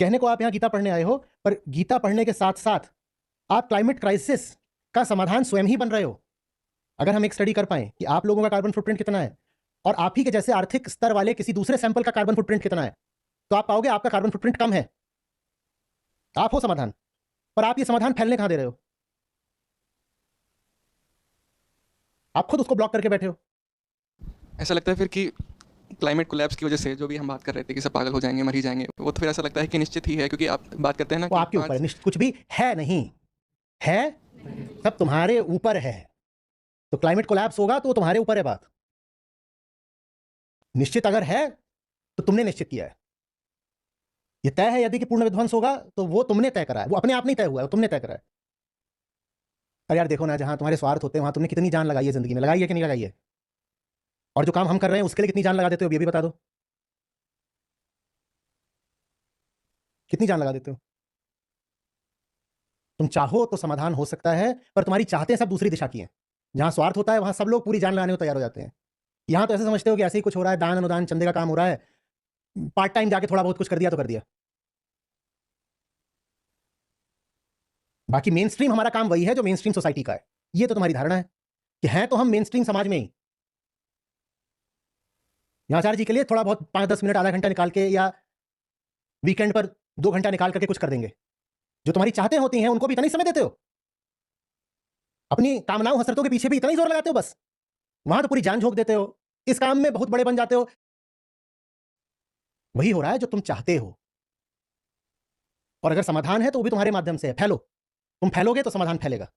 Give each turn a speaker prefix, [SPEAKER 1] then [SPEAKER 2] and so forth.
[SPEAKER 1] कहने को आप यहाँ गीता पढ़ने आए हो, पर गीता पढ़ने के साथ साथ आप क्लाइमेट क्राइसिस का समाधान स्वयं ही बन रहे हो। अगर हम एक स्टडी कर पाए कि आप लोगों का कार्बन फुटप्रिंट कितना है और आप ही के जैसे आर्थिक स्तर वाले किसी दूसरे सैंपल का कार्बन फुटप्रिंट कितना है, तो आप पाओगे आपका कार्बन फुटप्रिंट कम है। आप हो समाधान, पर आप ये समाधान फैलने कहां दे रहे हो? आप खुद उसको ब्लॉक करके बैठे हो।
[SPEAKER 2] ऐसा लगता है फिर कि क्लाइमेट कोलैप्स की वजह से जो भी हम बात कर रहे थे कि सब पागल हो जाएंगे, मर ही जाएंगे, वो तो फिर ऐसा लगता है कि निश्चित ही है, क्योंकि आप बात करते हैं ना
[SPEAKER 1] वो
[SPEAKER 2] कि
[SPEAKER 1] आपके ऊपर है,
[SPEAKER 2] 5
[SPEAKER 1] कुछ भी है नहीं है, सब तुम्हारे ऊपर है। तो क्लाइमेट कोलैप्स होगा तो तुम्हारे ऊपर है बात। निश्चित अगर है तो तुमने निश्चित किया है। ये तय है यदि कि पूर्ण विध्वंस होगा तो वो तुमने तय करा है, वो अपने आप नहीं तय हुआ है, वो तुमने तय करा है। अरे यार देखो ना, जहां तुम्हारे स्वार्थ होते हैं वहां तुमने कितनी जान लगाई है जिंदगी में, लगाई है कि नहीं लगाई है? और जो काम हम कर रहे हैं उसके लिए कितनी जान लगा देते हो ये भी बता दो। कितनी जान लगा देते हो? तुम चाहो तो समाधान हो सकता है, पर तुम्हारी चाहते सब दूसरी दिशा की हैं। जहां स्वार्थ होता है वहां सब लोग पूरी जान लगाने को तैयार हो जाते हैं। यहां तो ऐसे समझते हो कि ऐसे ही कुछ हो रहा है, दान अनुदान चंदे का काम हो रहा है, पार्ट टाइम जाके थोड़ा बहुत कुछ कर दिया तो कर दिया। बाकी मेन स्ट्रीम हमारा काम वही है जो मेन स्ट्रीम सोसाइटी का है। ये तो तुम्हारी धारणा है कि हैं तो हम मेन स्ट्रीम समाज में ही। यहाँ आचार्य जी के लिए थोड़ा बहुत 5-10 मिनट आधा घंटा निकाल के या वीकेंड पर 2 घंटा निकाल करके कुछ कर देंगे। जो तुम्हारी चाहते होती हैं उनको भी इतना ही समय देते हो? अपनी कामनाओं हसरतों के पीछे भी इतना ही जोर लगाते हो बस? वहां तो पूरी जान झोंक देते हो, इस काम में बहुत बड़े बन जाते हो। वही हो रहा है जो तुम चाहते हो। और अगर समाधान है तो वो भी तुम्हारे माध्यम से है। फैलो, तुम फैलोगे तो समाधान फैलेगा।